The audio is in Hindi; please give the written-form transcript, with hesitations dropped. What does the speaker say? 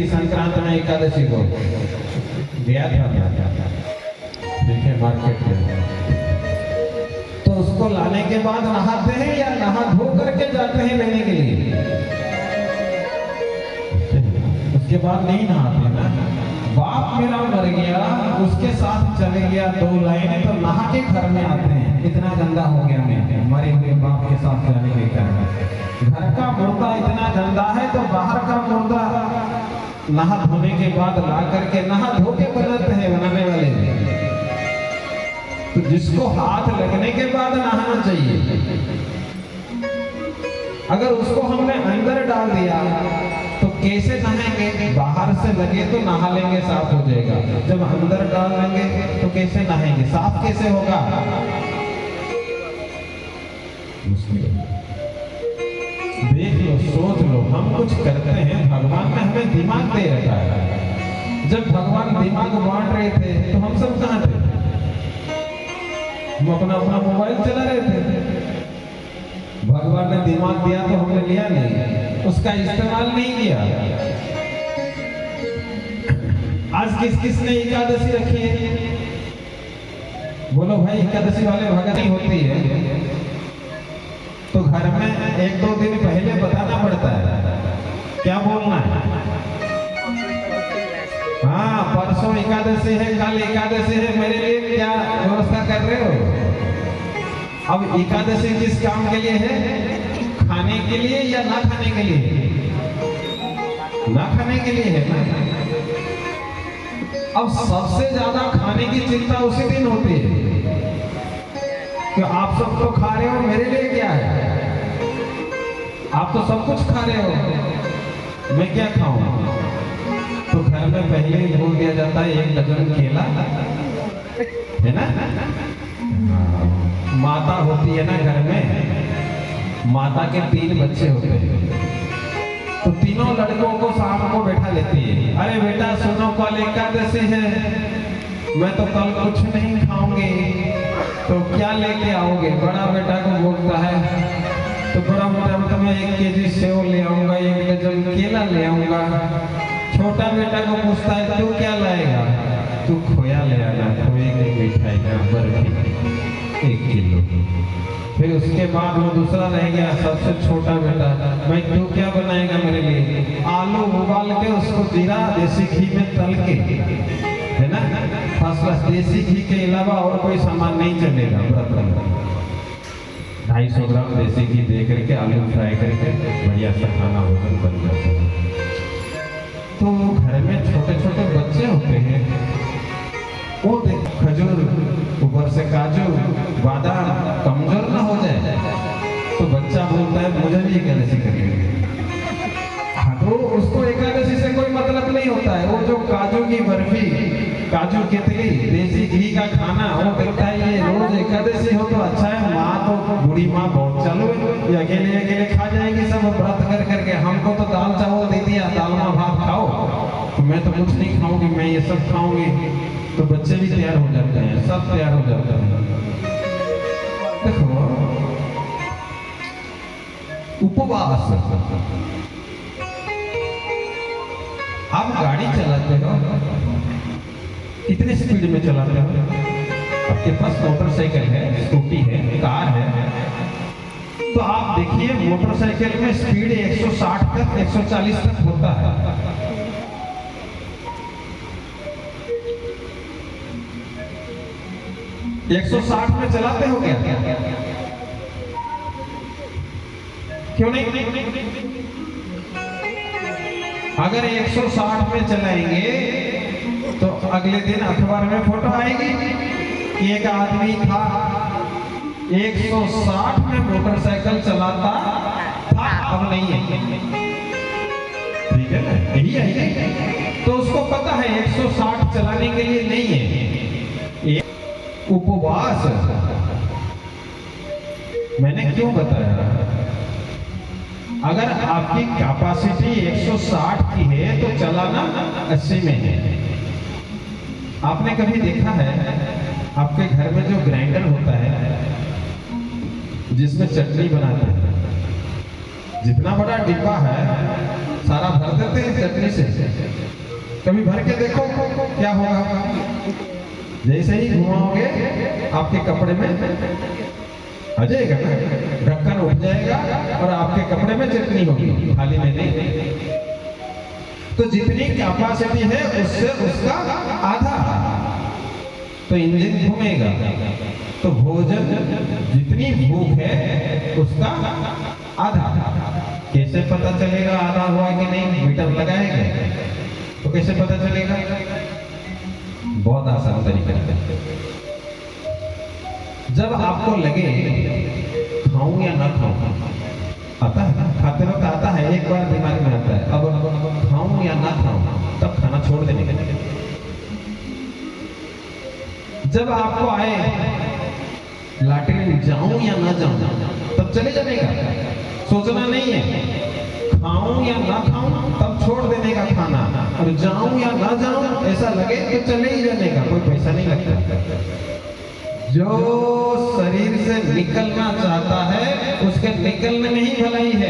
संक्रांत में एकादशी को गया था देखे मार्केट में, तो उसको लाने के बाद नहाते हैं या नहा धो करके जाते हैं लेने के लिए? उसके बाद नहीं नहाते ना। बाप मेरा मर गया, उसके साथ चले गया 2 लाइन, तो नहा के घर में आते हैं, इतना गंदा हो गया मैं मरे हुए बाप के साथ जाने के कारण। घर का मुर्दा इतना गंदा है तो बाहर का मुर्दा नहा धोने के बाद ला करके नहा धो के बनाते हैं बनाने वाले। तो जिसको हाथ लगने के बाद नहाना चाहिए, अगर उसको हमने अंदर डाल दिया तो कैसे नहाएंगे? बाहर से लगे तो नहा लेंगे, साफ हो जाएगा। जब अंदर डाल लेंगे तो कैसे नहाएंगे? साफ कैसे होगा? देख लो, सोच लो, हम कुछ करते हैं, भगवान ने हमें दिमाग दे रखा है। जब भगवान दिमाग बांट रहे थे तो हम सब कहां थे? हम अपना अपना मोबाइल चला रहे थे। भगवान ने दिमाग दिया तो हमने लिया नहीं, उसका इस्तेमाल नहीं किया। आज किस किस ने एकादशी रखी है? बोलो भाई, एकादशी वाले भगत नहीं होती है तो घर में 1-2 दिन पहले बताना पड़ता है, क्या बोलना है? हाँ, परसों एकादशी है, कल एकादशी है, मेरे लिए क्या व्यवस्था कर रहे हो? अब एकादशी किस काम के लिए है? खाने के लिए या ना खाने के लिए? ना खाने के लिए है ना। अब सबसे ज्यादा खाने की चिंता उसी दिन होती है कि आप सब तो खा रहे हो, मेरे लिए क्या है? आप तो सब कुछ खा रहे हो, मैं क्या खाऊं? तो घर में पहले ही बोल दिया जाता है 1 डजन केला है ना। माता होती है ना घर में, माता के 3 बच्चे होते हैं, तो तीनों लड़कों को शाम को बैठा लेती है। अरे बेटा सुनो, कल एकादशी है, मैं तो कल कुछ नहीं खाऊंगी, तो क्या लेके आओगे? बड़ा बेटा को बोलता है, तो बड़ा बेटा तो मैं 1 केजी सेव ले आऊंगा, 1 डजन केला ले आऊंगा। छोटा बेटा को पूछता है, तू क्या लाएगा? तू खोया ले आना, खोए की मिठाई ना, बर्फी 1 किलो। फिर उसके बाद वो दूसरा रह गया, सबसे छोटा बेटा, भाई तू क्या बनाएगा मेरे लिए? आलू उबाल के उसको जीरा देसी घी में तल के, है ना, फर्स्ट क्लास, देसी घी के अलावा और कोई सामान नहीं चलेगा। 250 ग्राम देसी घी दे करके आलू फ्राई करके बढ़िया सा खाना भोजन बन जाता है। तो घर में छोटे छोटे बच्चे होते हैं, वो देख खजूर, ऊपर से काजू बादाम, कमजोर ना हो जाए, तो बच्चा बोलता है मुझे भी एकादशी करनी है। हाँ, तो उसको एकादशी से कोई मतलब नहीं होता है। वो जो काजू की बर्फी, काजू कतली, देसी घी का खाना, वो कहता है ये रोज एकादशी हो तो अच्छा है। माँ तो बूढ़ी माँ बहुत चालू है, ये अकेले अकेले खा जाएगी सब व्रत कर करके। हमको तो दाल चावल दे दिया, दालमा भात खाओ, तो मैं तो कुछ नहीं खाऊंगी, मैं ये सब खाऊंगी। तो बच्चे भी तैयार हो जाते हैं, सब तैयार हो जाते हैं। देखो, उपवास, आप गाड़ी चलाते हो, कितने स्पीड में चलाते हो? आपके पास मोटरसाइकिल है, स्कूटी है, कार है, तो आप देखिए मोटरसाइकिल में स्पीड 160 तक 140 तक होता है। 160 में चलाते हो क्या? क्यों नहीं? अगर 160 में चलाएंगे तो अगले दिन अखबार में फोटो आएगी कि एक आदमी था 160 में मोटरसाइकिल चलाता था, अब नहीं है। ठीक है ना, यही है। तो उसको पता है 160 चलाने के लिए नहीं है। उपवास मैंने क्यों बताया? अगर आपकी कैपेसिटी 160 की है तो चलाना 80 में है। आपने कभी देखा है आपके घर में जो ग्राइंडर होता है जिसमें चटनी बनाते हैं, जितना बड़ा डिब्बा है सारा भर देते हैं चटनी से। कभी भर के देखो क्या होगा। जैसे ही घुमाओगे आपके कपड़े में आ जाएगा ना, ढक्कन उठ जाएगा और आपके कपड़े में चटनी होगी, थाली में नहीं। तो जितनी कैपेसिटी है उससे उसका आधा, तो इंजन घूमेगा। तो भोजन जितनी भूख है उसका आधा। कैसे पता चलेगा आधा हुआ कि नहीं? मीटर लगाएंगे तो कैसे पता चलेगा? बहुत आसान तरीका है। जब आपको लगे खाऊं या ना खाऊं, आता है ना, खाते वक्त आता है, एक बार दिमाग में आता है, अब खाऊं या ना खाऊं, तब खाना छोड़ देने का। जब आपको आए लॉटरी में जाऊं या ना जाऊं, तब चले जाने का, सोचना नहीं है। खाऊं या ना खाऊं तब छोड़ देने का खाना, और जाऊं या ना जाऊं ऐसा लगे तो चले ही जाने का, कोई पैसा नहीं लगता। जो शरीर से निकलना चाहता है उसके निकलने में ही भलाई है।